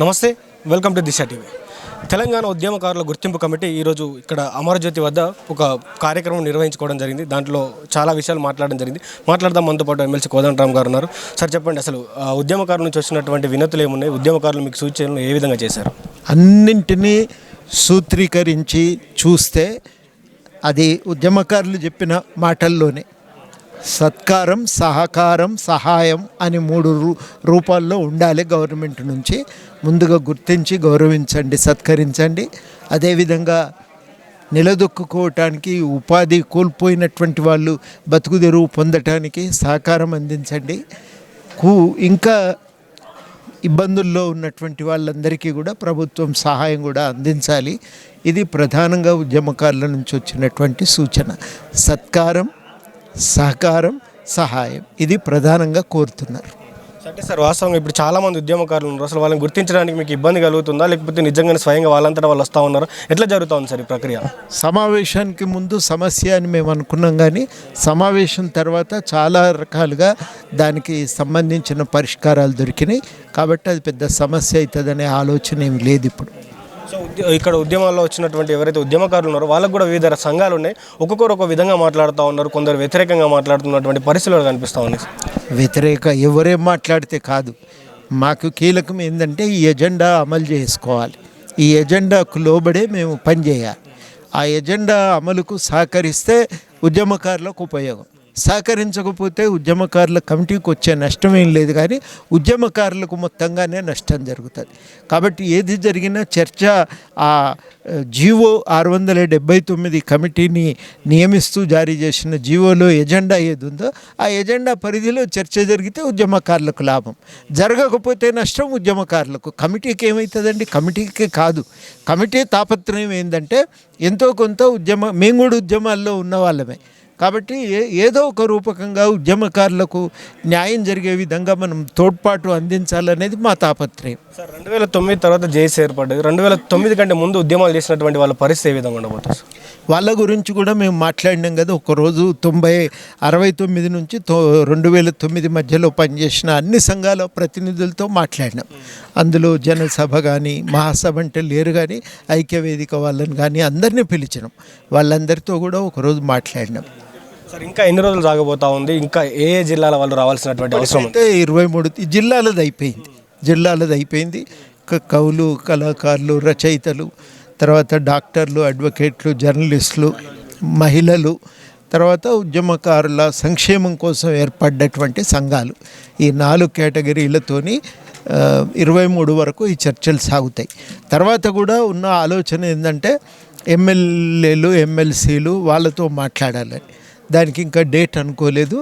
నమస్తే, welcome to Disha TV. Telangana ఉద్యమకారుల గుర్తింపు కమిటీ ఈరోజు ఇక్కడ అమరజ్యోతి వద్ద ఒక కార్యక్రమం నిర్వహించుకోవడం జరిగింది. దాంట్లో చాలా విషయాలు మాట్లాడడం జరిగింది. మాట్లాడదాం, మనతో పాటు ఎమ్మెల్సీ కోదండరామ్ గారు ఉన్నారు. సార్ చెప్పండి, అసలు ఉద్యమకారుల నుంచి వచ్చినటువంటి వినతులు ఏమున్నాయి? ఉద్యమకారులు మీకు సూచనలు ఏ విధంగా చేశారు? అన్నింటినీ సూత్రీకరించి చూస్తే అది ఉద్యమకారులు చెప్పిన మాటల్లోనే సత్కారం, సహకారం, సహాయం అని మూడు రూపాల్లో ఉండాలి. గవర్నమెంట్ నుంచి ముందుగా గుర్తించి గౌరవించండి, సత్కరించండి. అదేవిధంగా నిలదొక్కుకోవటానికి, ఉపాధి కోల్పోయినటువంటి వాళ్ళు బతుకుదెరువు పొందటానికి సహకారం అందించండి. ఇంకా ఇబ్బందుల్లో ఉన్నటువంటి వాళ్ళందరికీ కూడా ప్రభుత్వం సహాయం కూడా అందించాలి. ఇది ప్రధానంగా ఉద్యమకారుల నుంచి వచ్చినటువంటి సూచన. సత్కారం, సహకారం, సహాయం ఇది ప్రధానంగా కోరుతున్నారు. అంటే సార్, వాస్తవంగా ఇప్పుడు చాలామంది ఉద్యమకారులు ఉన్నారు. అసలు వాళ్ళని గుర్తించడానికి మీకు ఇబ్బంది కలుగుతుందా, లేకపోతే నిజంగానే స్వయంగా వాళ్ళంతటా వాళ్ళు వస్తూ ఉన్నారు? ఎట్లా జరుగుతూ ఉంది సార్ ఈ ప్రక్రియ? సమావేశానికి ముందు సమస్య అని మేము అనుకున్నాం, కానీ సమావేశం తర్వాత చాలా రకాలుగా దానికి సంబంధించిన పరిష్కారాలు దొరికినాయి. కాబట్టి అది పెద్ద సమస్య అవుతుందనే ఆలోచన ఏమి లేదు ఇప్పుడు. సో ఇక్కడ ఉద్యమాల్లో వచ్చినటువంటి ఎవరైతే ఉద్యమకారులు ఉన్నారో వాళ్ళకు కూడా వివిధ సంఘాలు ఉన్నాయి. ఒక్కొక్కరు ఒక విధంగా మాట్లాడుతూ ఉన్నారు, కొందరు వ్యతిరేకంగా మాట్లాడుతున్నటువంటి పరిస్థితులు కనిపిస్తూ ఉన్నాయి. ఎవరేం మాట్లాడితే కాదు, మాకు కీలకం ఏంటంటే ఈ ఎజెండా అమలు చేసుకోవాలి. ఈ ఎజెండాకు లోబడే మేము పనిచేయాలి. ఆ ఎజెండా అమలుకు సహకరిస్తే ఉద్యమకారులకు ఉపయోగం, సహకరించకపోతే ఉద్యమకారుల కమిటీకి వచ్చే నష్టం ఏం లేదు, కానీ ఉద్యమకారులకు మొత్తంగానే నష్టం జరుగుతుంది. కాబట్టి ఏది జరిగినా చర్చ, ఆ జీవో 679 కమిటీని నియమిస్తూ జారీ చేసిన జీవోలో ఎజెండా ఏది ఉందో ఆ ఎజెండా పరిధిలో చర్చ జరిగితే ఉద్యమకారులకు లాభం, జరగకపోతే నష్టం ఉద్యమకారులకు. కమిటీకి ఏమవుతుందండి? కమిటీకి కాదు. కమిటీ తాపత్రయం ఏంటంటే ఎంతో కొంత మేము కూడా ఉద్యమాల్లో ఉన్న వాళ్ళమే కాబట్టి ఏదో ఒక రూపకంగా ఉద్యమకారులకు న్యాయం జరిగే విధంగా మనం తోడ్పాటు అందించాలనేది మా తాపత్రయం. సార్, 2009 తర్వాత జేఏసీ ఏర్పడ్డది. 2009 కంటే ముందు ఉద్యమాలు చేసినటువంటి వాళ్ళ పరిస్థితి ఏ విధంగా ఉండబోతుంది? వాళ్ళ గురించి కూడా మేము మాట్లాడినాం కదా. ఒకరోజు 69 నుంచి 2009 మధ్యలో పనిచేసిన అన్ని సంఘాల ప్రతినిధులతో మాట్లాడినాం. అందులో జనసభ కానీ, మహాసభ అంటే లేరు కానీ, ఐక్యవేదిక వాళ్ళని కానీ అందరినీ పిలిచినాం. వాళ్ళందరితో కూడా ఒకరోజు మాట్లాడినాం. సార్, ఇంకా ఎన్ని రోజులు సాగబోతా ఉంది? ఇంకా ఏ జిల్లాల వాళ్ళు రావాల్సినటువంటి అవసరం అంటే 23 జిల్లాలది అయిపోయింది. కవులు, కళాకారులు, రచయితలు, తర్వాత డాక్టర్లు, అడ్వకేట్లు, జర్నలిస్టులు, మహిళలు, తర్వాత ఉద్యమకారుల సంక్షేమం కోసం ఏర్పడ్డటువంటి సంఘాలు, ఈ 4 కేటగిరీలతోని 23 వరకు ఈ చర్చలు సాగుతాయి. తర్వాత కూడా ఉన్న ఆలోచన ఏంటంటే ఎమ్మెల్యేలు, ఎమ్మెల్సీలు వాళ్ళతో మాట్లాడాలని. దానికి ఇంకా డేట్ అనుకోలేదు.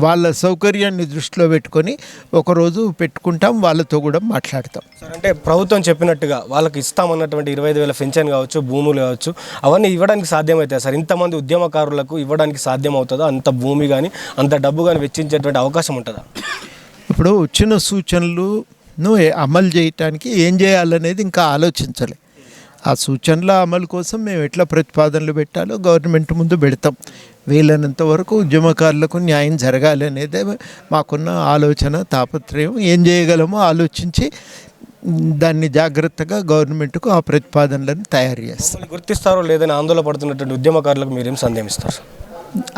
వాళ్ళ సౌకర్యాన్ని దృష్టిలో పెట్టుకొని ఒకరోజు పెట్టుకుంటాం, వాళ్ళతో కూడా మాట్లాడతాం. సార్, అంటే ప్రభుత్వం చెప్పినట్టుగా వాళ్ళకి ఇస్తామన్నటువంటి 25,000 పెన్షన్ కావచ్చు, భూములు కావచ్చు, అవన్నీ ఇవ్వడానికి సాధ్యమవుతాయి సార్? ఇంతమంది ఉద్యమకారులకు ఇవ్వడానికి సాధ్యమవుతుందా? అంత భూమి కానీ అంత డబ్బు కానీ వెచ్చించేటువంటి అవకాశం ఉంటుందా? ఇప్పుడు వచ్చిన సూచనలను అమలు చేయటానికి ఏం చేయాలనేది ఇంకా ఆలోచించలే. ఆ సూచనల అమలు కోసం మేము ఎట్లా ప్రతిపాదనలు పెట్టాలో గవర్నమెంట్ ముందు పెడతాం. వీలైనంత వరకు ఉద్యమకారులకు న్యాయం జరగాలి అనేదే మాకున్న ఆలోచన, తాపత్రయం. ఏం చేయగలమో ఆలోచించి దాన్ని జాగ్రత్తగా గవర్నమెంట్కు ఆ ప్రతిపాదనలను తయారు చేస్తాం. గుర్తిస్తారో లేదని ఆందోళన పడుతున్నటువంటి ఉద్యమకారులకు మీరేం సందేహం ఇస్తారు?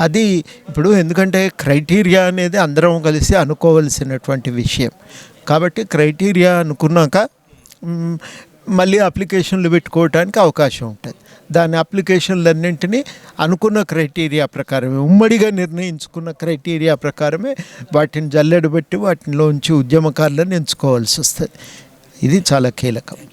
అది ఇప్పుడు ఎందుకంటే క్రైటీరియా అనేది అందరం కలిసి అనుకోవలసినటువంటి విషయం. కాబట్టి క్రైటీరియా అనుకున్నాక మళ్ళీ అప్లికేషన్లు పెట్టుకోవడానికి అవకాశం ఉంటుంది. దాని అప్లికేషన్లన్నింటినీ అనుకున్న క్రైటీరియా ప్రకారమే, ఉమ్మడిగా నిర్ణయించుకున్న క్రైటీరియా ప్రకారమే వాటిని జల్లెడబెట్టి వాటిలోంచి ఉద్యమకారులను ఎంచుకోవాల్సి వస్తుంది. ఇది చాలా కీలకం.